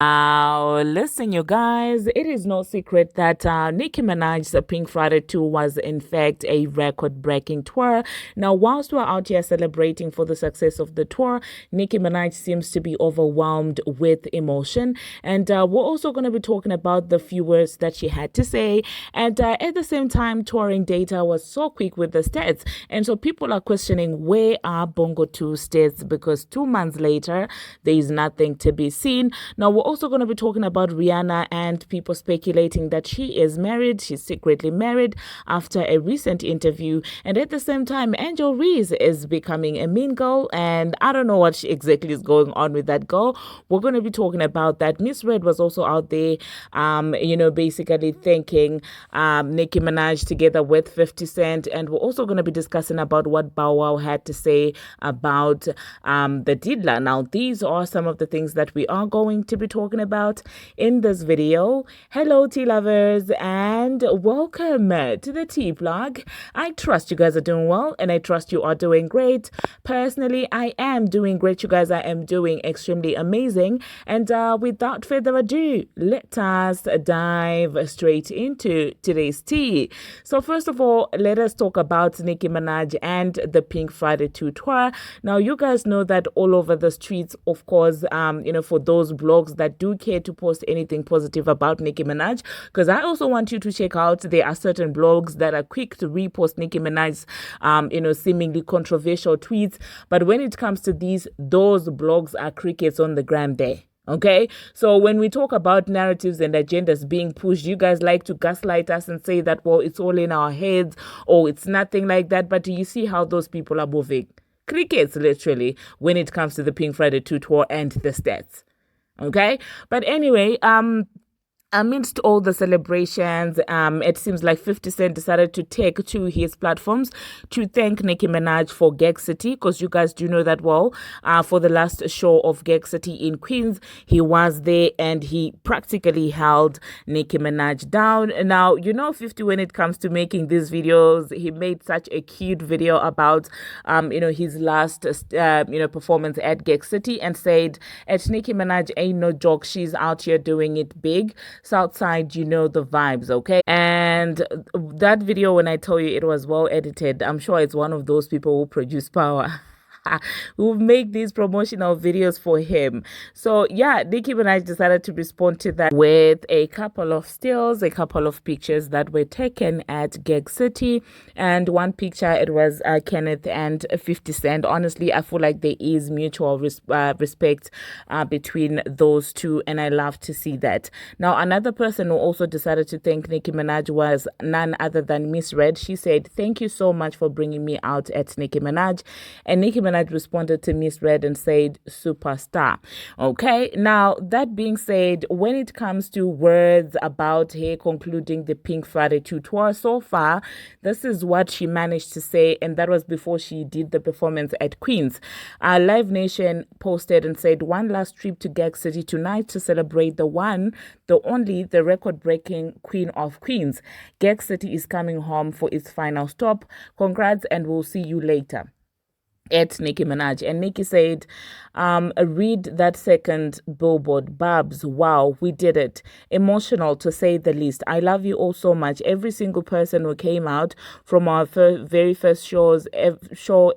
Now, listen, you guys, it is no secret that Nicki Minaj's Pink Friday tour was, in fact, a record breaking tour. Now, whilst we're out here celebrating for the success of the tour, Nicki Minaj seems to be overwhelmed with emotion. And we're also going to be talking about the few words that she had to say. And at the same time, touring data was so quick with the stats. And so people are questioning, where are Bongo 2 stats? Because 2 months later, there is nothing to be seen. Now, we're also going to be talking about Rihanna and people speculating that she is married. She's secretly married after a recent interview. And at the same time, Angel Reese is becoming a mean girl. And I don't know what exactly is going on with that girl. We're going to be talking about that. Miss Red was also out there, basically thanking Nicki Minaj together with 50 Cent. And we're also going to be discussing about what Bow Wow had to say about the Didla. Now, these are some of the things that we are going to be talking about in this video. Hello, tea lovers, and welcome to the tea blog. I trust you guys are doing well, and I trust you are doing great. Personally, I am doing great, you guys. I am doing extremely amazing. And without further ado, let us dive straight into today's tea. So first of all, let us talk about Nicki Minaj and the Pink Friday 2 tour. Now, you guys know that all over the streets, of course, for those blogs that do care to post anything positive about Nicki Minaj, because I also want you to check out, there are certain blogs that are quick to repost Nicki Minaj's, seemingly controversial tweets. But when it comes to those blogs are crickets on the gram there. Okay, so when we talk about narratives and agendas being pushed, you guys like to gaslight us and say that, well, it's all in our heads or it's nothing like that. But do you see how those people are moving? Crickets, literally, when it comes to the Pink Friday 2 tour and the stats. Okay, but anyway, amidst all the celebrations, it seems like 50 Cent decided to take to his platforms to thank Nicki Minaj for Gag City, because you guys do know that, well, for the last show of Gag City in Queens, he was there and he practically held Nicki Minaj down. Now, 50, when it comes to making these videos, he made such a cute video about, his last, performance at Gag City and said, at Nicki Minaj ain't no joke, she's out here doing it big. Southside, you know the vibes, okay? And that video, when I tell you it was well edited, I'm sure it's one of those people who produce power. Who make these promotional videos for him. So yeah, Nicki Minaj decided to respond to that with a couple of stills, a couple of pictures that were taken at Gag City. And one picture, it was Kenneth and 50 Cent. Honestly, I feel like there is mutual respect between those two, and I love to see that. Now, another person who also decided to thank Nicki Minaj was none other than Miss Red. She said, thank you so much for bringing me out at Nicki Minaj. And Nicki Minaj responded to Miss Red and said, superstar. Okay, now that being said, when it comes to words about her concluding the Pink Friday 2 tour so far, this is what she managed to say, and that was before she did the performance at Queens. Live Nation posted and said, one last trip to Gag City tonight to celebrate the one, the only, the record-breaking Queen of Queens. Gag City is coming home for its final stop. Congrats, and we'll see you later. At Nicki Minaj. And Nicki said, read that second billboard, Barbz, wow, we did it. Emotional, to say the least. I love you all so much. Every single person who came out from our very first show,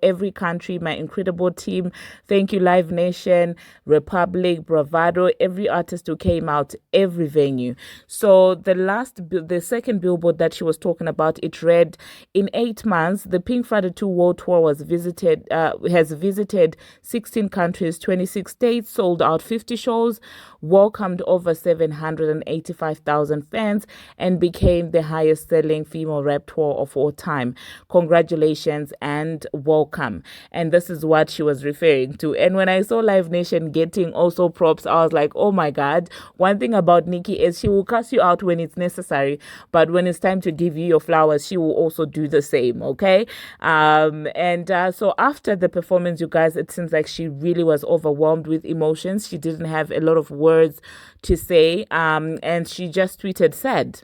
every country, my incredible team. Thank you, Live Nation, Republic, Bravado, every artist who came out, every venue. So the second billboard that she was talking about, it read, in 8 months, the Pink Friday 2 World Tour has visited 16 countries, 26 states, sold out 50 shows, welcomed over 785,000 fans, and became the highest selling female rap tour of all time. Congratulations and welcome. And this is what she was referring to. And when I saw Live Nation getting also props, I was like, oh my God. One thing about Nicki is she will cuss you out when it's necessary, but when it's time to give you your flowers, she will also do the same, okay? So after the performance, you guys, it seems like she really was overwhelmed with emotions. She didn't have a lot of words to say, and she just tweeted sad.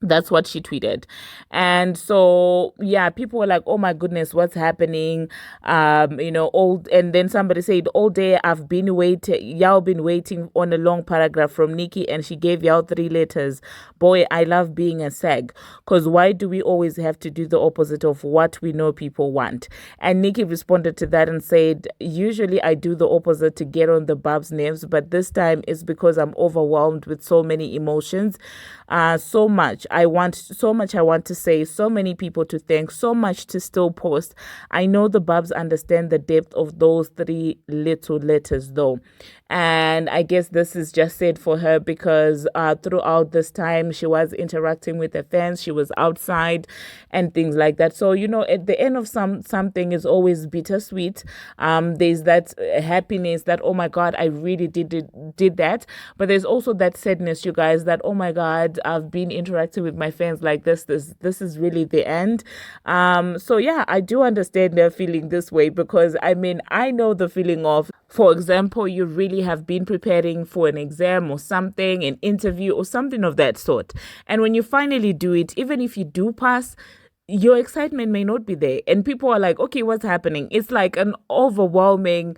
That's what she tweeted. And so, yeah, people were like, oh my goodness, what's happening? And then somebody said, all day I've been waiting, y'all been waiting on a long paragraph from Nicki, and she gave y'all 3 letters. Boy, I love being a sag. Because why do we always have to do the opposite of what we know people want? And Nicki responded to that and said, usually I do the opposite to get on the Barbz nerves, but this time it's because I'm overwhelmed with so many emotions. So much I want to say, so many people to thank, so much to still post. I know the Barbz understand the depth of those 3 little letters though. And I guess this is just said for her because throughout this time she was interacting with the fans, she was outside and things like that. So at the end of something is always bittersweet. There's that happiness that, oh my God, I really did that, but there's also that sadness, you guys, that, oh my God, I've been interacting with my fans like this is really the end. So yeah, I do understand they're feeling this way, because I mean, I know the feeling of, for example, you really have been preparing for an exam or something, an interview or something of that sort, and when you finally do it, even if you do pass, your excitement may not be there, and people are like, okay, what's happening? It's like an overwhelming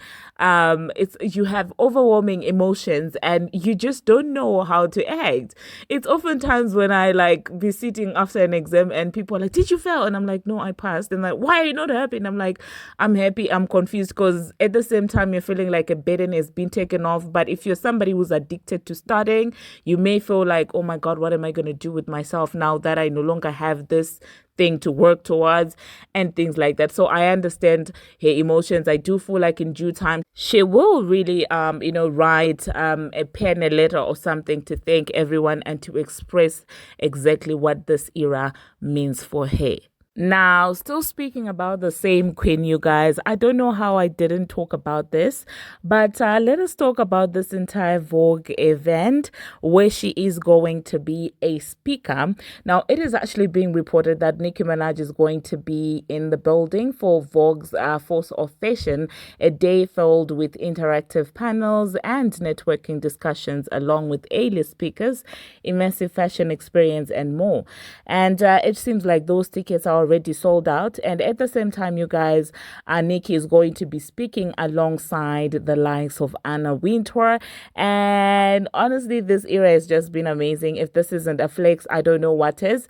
you have overwhelming emotions and you just don't know how to act. It's oftentimes when I like be sitting after an exam and people are like, did you fail? And I'm like, no, I passed. And like, why are you not happy? And I'm like, I'm happy, I'm confused, because at the same time you're feeling like a burden has been taken off. But if you're somebody who's addicted to studying, you may feel like, oh my God, what am I going to do with myself now that I no longer have this thing to work towards and things like that. So I understand her emotions. I do feel like in due time she will really write a pen, a letter or something to thank everyone and to express exactly what this era means for her. Now, still speaking about the same queen, you guys, I don't know how I didn't talk about this, but let us talk about this entire Vogue event where she is going to be a speaker. Now, it is actually being reported that Nicki Minaj is going to be in the building for Vogue's Force of Fashion, a day filled with interactive panels and networking discussions along with A-list speakers, immersive fashion experience, and more. And it seems like those tickets are already sold out, and at the same time, you guys, Nicki is going to be speaking alongside the likes of Anna Wintour, and honestly, this era has just been amazing. If this isn't a flex, I don't know what is.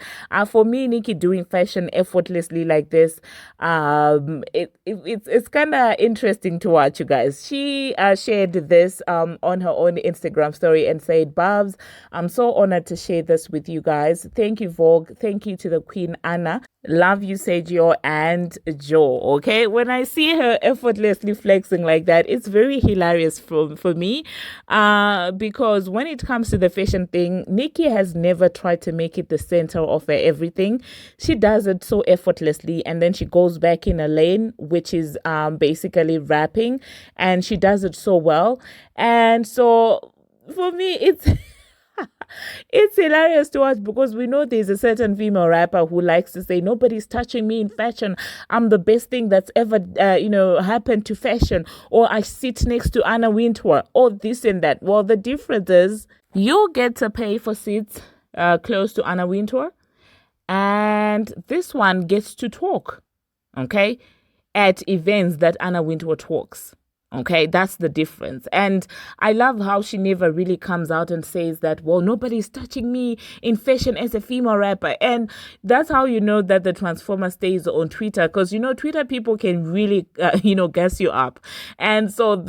For me, Nicki doing fashion effortlessly like this, it's kind of interesting to watch, you guys. She shared this on her own Instagram story and said, Barbz, I'm so honored to share this with you guys. Thank you, Vogue. Thank you to the Queen Anna. Love you, Sergio and Joe. Okay, when I see her effortlessly flexing like that, it's very hilarious for me, because when it comes to the fashion thing, Nicki has never tried to make it the center of her everything. She does it so effortlessly, and then she goes back in a lane, which is basically rapping, and she does it so well. And so for me, it's it's hilarious to us, because we know there's a certain female rapper who likes to say, nobody's touching me in fashion. I'm the best thing that's ever, happened to fashion. Or I sit next to Anna Wintour, or this and that. Well, the difference is you get to pay for seats close to Anna Wintour, and this one gets to talk, okay, at events that Anna Wintour talks. Okay, that's the difference. And I love how she never really comes out and says that, well, nobody's touching me in fashion as a female rapper. And that's how you know that the transformer stays on Twitter, because, Twitter people can really, gas you up. And so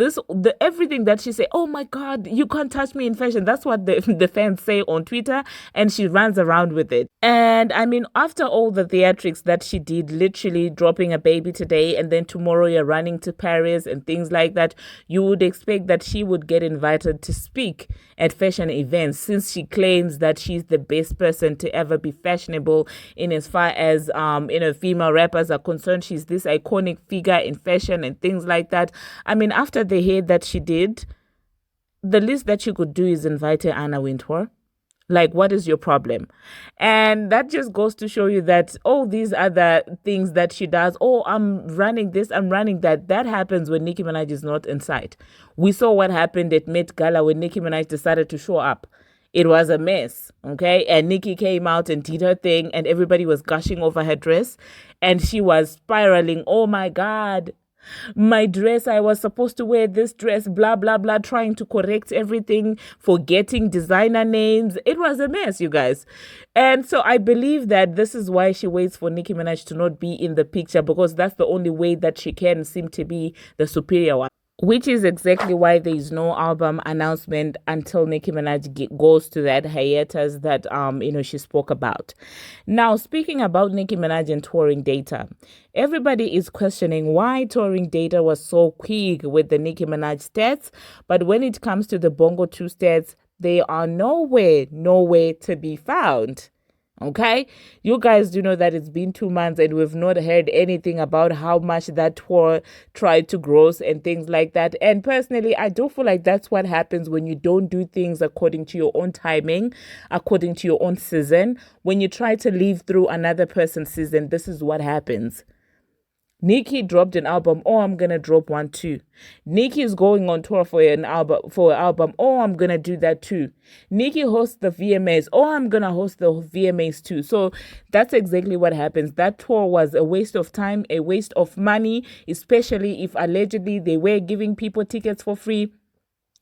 everything that she say, oh my God, you can't touch me in fashion. That's what the fans say on Twitter. And she runs around with it. And I mean, after all the theatrics that she did, literally dropping a baby today, and then tomorrow you're running to Paris and things like that, you would expect that she would get invited to speak at fashion events, since she claims that she's the best person to ever be fashionable in as far as female rappers are concerned. She's this iconic figure in fashion and things like that. I mean, after the hair that she did, the least that you could do is invite her Anna Wintour. Like, what is your problem? And that just goes to show you that all these other things that she does, oh, I'm running this, I'm running that, that happens when Nicki Minaj is not in sight. We saw what happened at Met Gala when Nicki Minaj decided to show up It was a mess, okay? And Nicki came out and did her thing, and everybody was gushing over her dress, and she was spiraling. Oh my God, my dress, I was supposed to wear this dress, blah blah blah, trying to correct everything, forgetting designer names. It was a mess, you guys. And so I believe that this is why she waits for Nicki Minaj to not be in the picture, because that's the only way that she can seem to be the superior one, which is exactly why there is no album announcement until Nicki Minaj goes to that hiatus that she spoke about. Now, speaking about Nicki Minaj and touring data, everybody is questioning why touring data was so quick with the Nicki Minaj stats, but when it comes to the Bongo 2 stats, they are nowhere to be found. Okay, you guys do know that it's been 2 months and we've not heard anything about how much that tour tried to gross and things like that. And personally, I do feel like that's what happens when you don't do things according to your own timing, according to your own season. When you try to live through another person's season, this is what happens. Nicki dropped an album. Oh, I'm gonna drop one too. Nicki is going on tour for an album. Oh, I'm gonna do that too. Nicki hosts the VMAs. Oh, I'm gonna host the VMAs too. So that's exactly what happens. That tour was a waste of time, a waste of money, especially if allegedly they were giving people tickets for free.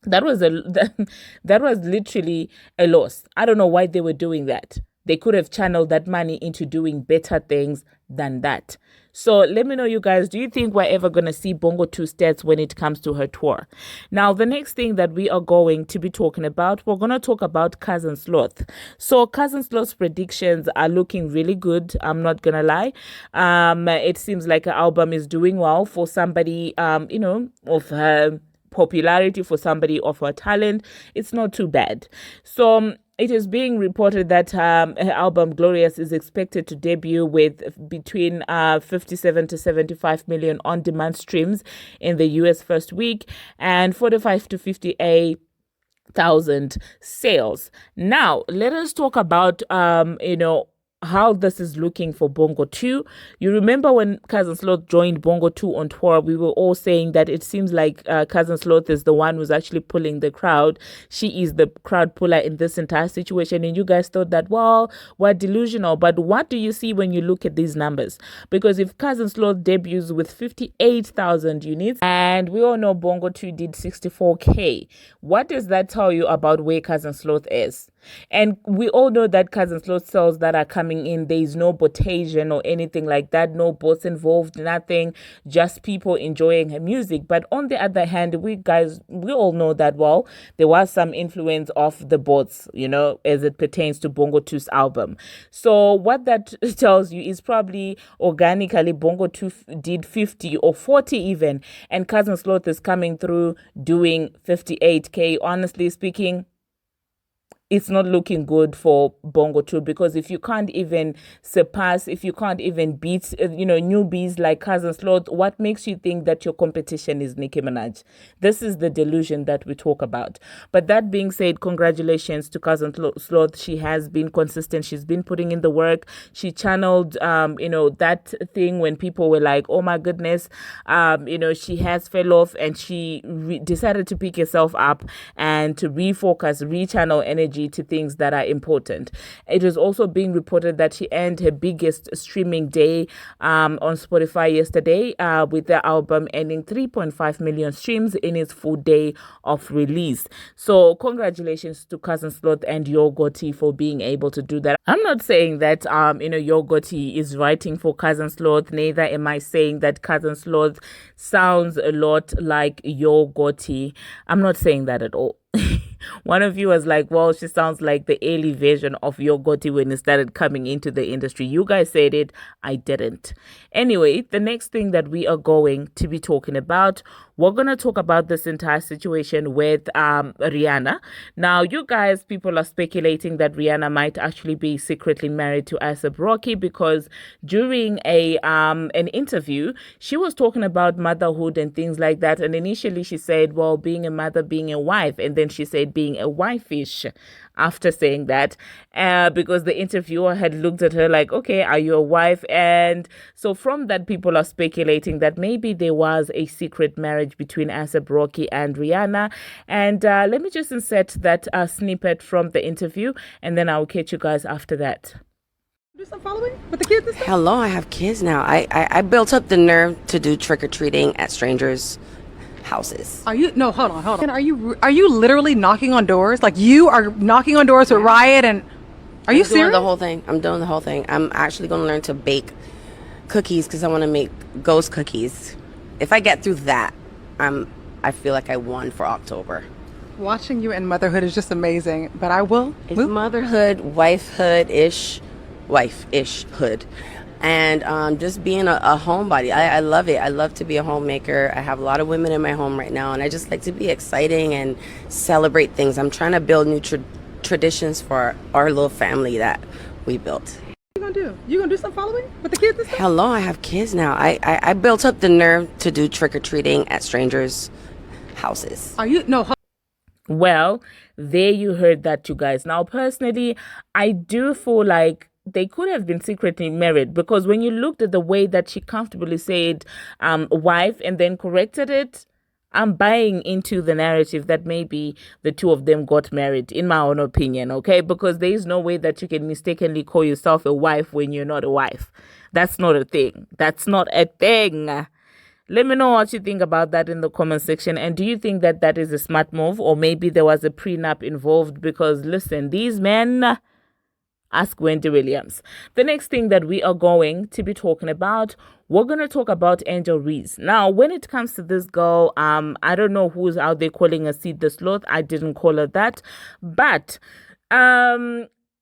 That was that was literally a loss. I don't know why they were doing that. They could have channeled that money into doing better things than that. So let me know, you guys, do you think we're ever going to see Bongo 2 stats when it comes to her tour? Now, the next thing that we are going to be talking about, we're going to talk about Cousin Sloth. So Cousin Sloth's predictions are looking really good. I'm not going to lie. It seems like her album is doing well for somebody, of her popularity, for somebody of her talent. It's not too bad. So it is being reported that her album Glorious is expected to debut with between 57 to 75 million on-demand streams in the US first week and 45 to 58,000 sales. Now, let us talk about how this is looking for Bongo 2. You remember when Cousin Sloth joined Bongo 2 on tour, we were all saying that it seems like Cousin Sloth is the one who's actually pulling the crowd. She is the crowd puller in this entire situation. And you guys thought that, well, we're delusional. But what do you see when you look at these numbers? Because if Cousin Sloth debuts with 58,000 units, and we all know Bongo 2 did 64K, what does that tell you about where Cousin Sloth is? And we all know that Cousin Sloth sales that are coming in, there is no botation or anything like that, no bots involved, nothing, just people enjoying her music. But on the other hand, we all know that, well, there was some influence of the bots, as it pertains to Bongo 2's album. So what that tells you is probably organically Bongo 2 did 50 or 40 even, and Cousin Sloth is coming through doing 58K. Honestly speaking, it's not looking good for Bongo 2, because if you can't even surpass, if you can't even beat, newbies like Cousin Sloth, what makes you think that your competition is Nicki Minaj? This is the delusion that we talk about. But that being said, congratulations to Cousin Sloth. She has been consistent. She's been putting in the work. She channeled, that thing when people were like, oh my goodness, she has fell off, and she decided to pick herself up and to refocus, rechannel energy to things that are important. It is also being reported that she earned her biggest streaming day on Spotify yesterday, with the album earning 3.5 million streams in its full day of release. So congratulations to Cousin Sloth and Yo Gotti for being able to do that. I'm not saying that Yo Gotti is writing for Cousin Sloth, neither am I saying that Cousin Sloth sounds a lot like Yo Gotti. I'm not saying that at all. One of you was like, well, she sounds like the early version of Yo Gotti when it started coming into the industry. You guys said it, I didn't. Anyway, the next thing that we are going to be talking about, we're going to talk about this entire situation with Rihanna. Now, you guys, people are speculating that Rihanna might actually be secretly married to A$AP Rocky, because during an interview, she was talking about motherhood and things like that. And initially she said, well, being a mother, being a wife. And then she said being a wife-ish after saying that, because the interviewer had looked at her like, okay, are you a wife? And so from that, people are speculating that maybe there was a secret marriage marriage between A$AP Rocky and Rihanna. And let me just insert that snippet from the interview, and then I'll catch you guys after that. Do some following with the kids and stuff? Hello, I have kids now. I built up the nerve to do trick-or-treating at strangers' houses. Hold on. Are you literally knocking on doors? Like you are knocking on doors with Riot and are you serious? I'm doing the whole thing. I'm actually going to learn to bake cookies because I want to make ghost cookies. If I get through that, I feel like I won for October. Watching you in motherhood is just amazing, but I will. It's motherhood, wife-ish hood. And just being a homebody. I love it. I love to be a homemaker. I have a lot of women in my home right now, and I just like to be exciting and celebrate things. I'm trying to build new traditions for our little family that we built. What you gonna do? You gonna do some following with the kids and stuff? Hello, I have kids now. I built up the nerve to do trick-or-treating at strangers' houses. Well, there you heard that, you guys. Now, personally, I do feel like they could have been secretly married, because when you looked at the way that she comfortably said wife and then corrected it, I'm buying into the narrative that maybe the two of them got married, in my own opinion, okay? Because there is no way that you can mistakenly call yourself a wife when you're not a wife. That's not a thing. That's not a thing. Let me know what you think about that in the comment section. And do you think that that is a smart move, or maybe there was a prenup involved? Because listen, these men... Ask Wendy Williams. The next thing that we are going to be talking about, we're going to talk about Angel Reese. Now, when it comes to this girl, I don't know who's out there calling her Sid the Sloth. I didn't call her that. But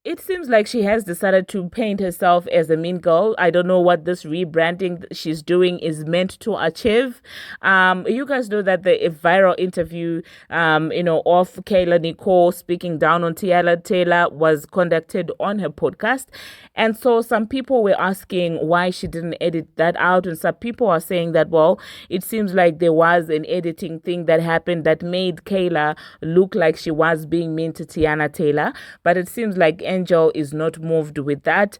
it seems like she has decided to paint herself as a mean girl. I don't know what this rebranding she's doing is meant to achieve. You guys know that the viral interview, of Kayla Nicole speaking down on Tiana Taylor was conducted on her podcast. And so some people were asking why she didn't edit that out. And some people are saying that, well, it seems like there was an editing thing that happened that made Kayla look like she was being mean to Tiana Taylor. But it seems like Angel is not moved with that,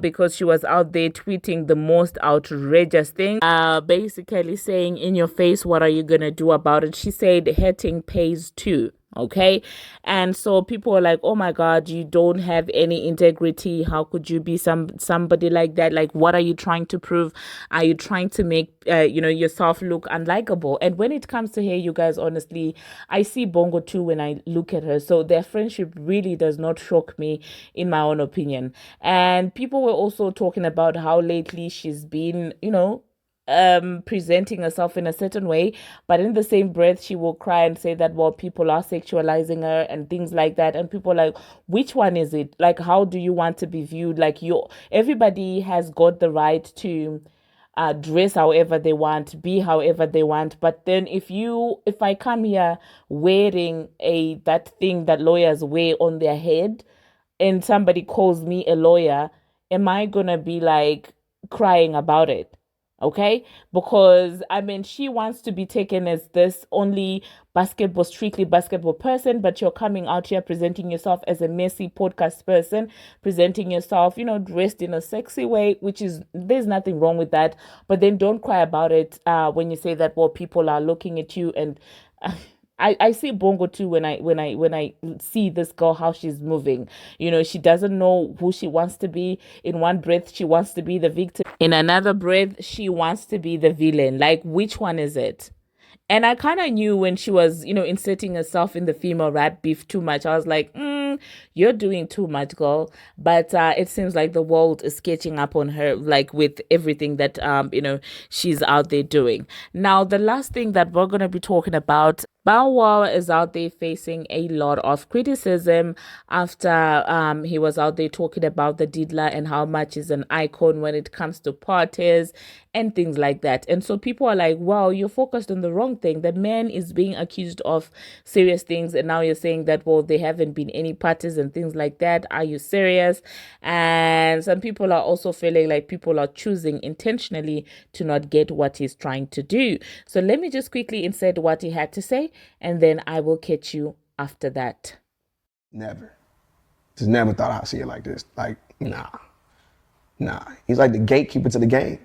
because she was out there tweeting the most outrageous thing, basically saying, in your face, what are you gonna do about it? She said hating pays too. Okay, and so people are like, oh my god, you don't have any integrity. How could you be somebody like that? Like, what are you trying to prove? Are you trying to make yourself look unlikable? And when it comes to her, you guys, honestly, I see Bongo too when I look at her. So their friendship really does not shock me, in my own opinion. And people were also talking about how lately she's been, presenting herself in a certain way, but in the same breath she will cry and say that, well, people are sexualizing her and things like that. And people are like, which one is it? Like, how do you want to be viewed? Like, everybody has got the right to dress however they want, be however they want. But then if I come here wearing that thing that lawyers wear on their head, and somebody calls me a lawyer, am I gonna be like crying about it? Okay, because she wants to be taken as this only strictly basketball person, but you're coming out here presenting yourself as a messy podcast person, presenting yourself, dressed in a sexy way, there's nothing wrong with that. But then don't cry about it when you say that, well, people are looking at you. And I see Bongo too when I see this girl, how she's moving. She doesn't know who she wants to be. In one breath, she wants to be the victim. In another breath, she wants to be the villain. Like, which one is it? And I kind of knew when she was, inserting herself in the female rap beef too much. I was like, you're doing too much, girl. But it seems like the world is catching up on her, like with everything that, she's out there doing. Now, the last thing that we're going to be talking about, Bow Wow is out there facing a lot of criticism after he was out there talking about the Diddler and how much is an icon when it comes to parties and things like that. And so people are like, well, you're focused on the wrong thing. The man is being accused of serious things, and now you're saying that, well, there haven't been any parties and things like that. Are you serious? And some people are also feeling like people are choosing intentionally to not get what he's trying to do. So let me just quickly insert what he had to say, and then I will catch you after that. Never. Just never thought I'd see it like this. Like, nah. He's like the gatekeeper to the game.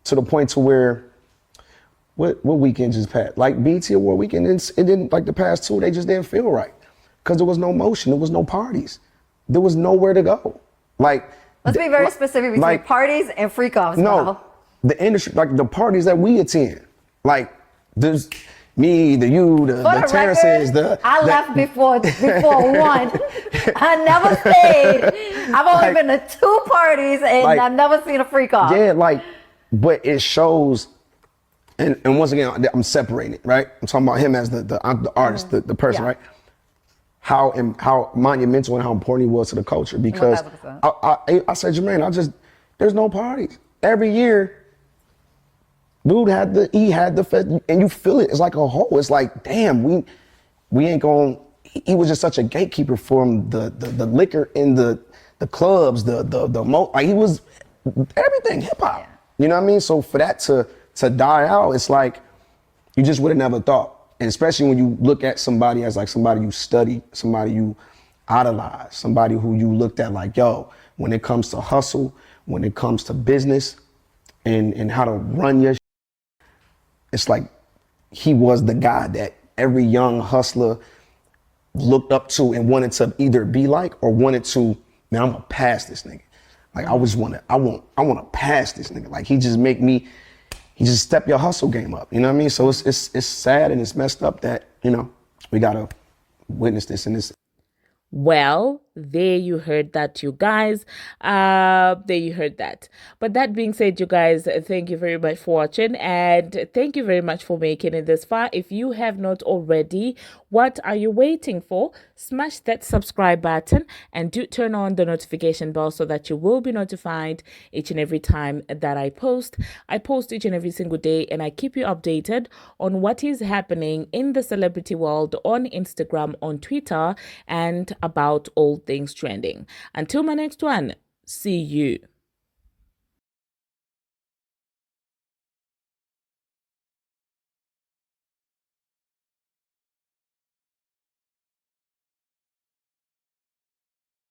To the point to where what weekend just passed? Like BT Award weekend, it didn't, like the past two, they just didn't feel right. Because there was no motion, there was no parties. There was nowhere to go. Like, let's be very specific between like, parties and freak offs. No, the industry, like the parties that we attend, like there's me, the Terrences, I left before 1. I never stayed. I've only been to 2 parties and like, I've never seen a freak off. Yeah, like, but it shows, and once again, I'm separating it, right? I'm talking about him as the artist, the person, right? How monumental and how important he was to the culture, because I said, Jermaine, there's no parties. Every year, dude he had the fest, and you feel it. It's like a hole. It's like, damn, we ain't going. He was just such a gatekeeper for the liquor in the clubs, like he was everything hip hop. Yeah. You know what I mean? So for that to die out, it's like you just would have never thought. And especially when you look at somebody as like somebody you study, somebody you idolize, somebody who you looked at like, yo, when it comes to hustle, when it comes to business and how to run your it's like he was the guy that every young hustler looked up to and wanted to either be like or wanted to, man, I'm gonna pass this nigga. Like I want to pass this nigga. Like he just step your hustle game up. You know what I mean? So it's sad and it's messed up that, we gotta witness this and this. Well, there you heard that, you guys. There you heard that. But that being said, you guys, thank you very much for watching, and thank you very much for making it this far. If you have not already, what are you waiting for? Smash that subscribe button and do turn on the notification bell so that you will be notified each and every time that I post. I post each and every single day, and I keep you updated on what is happening in the celebrity world on Instagram, on Twitter, and about all things trending. Until my next one, see you.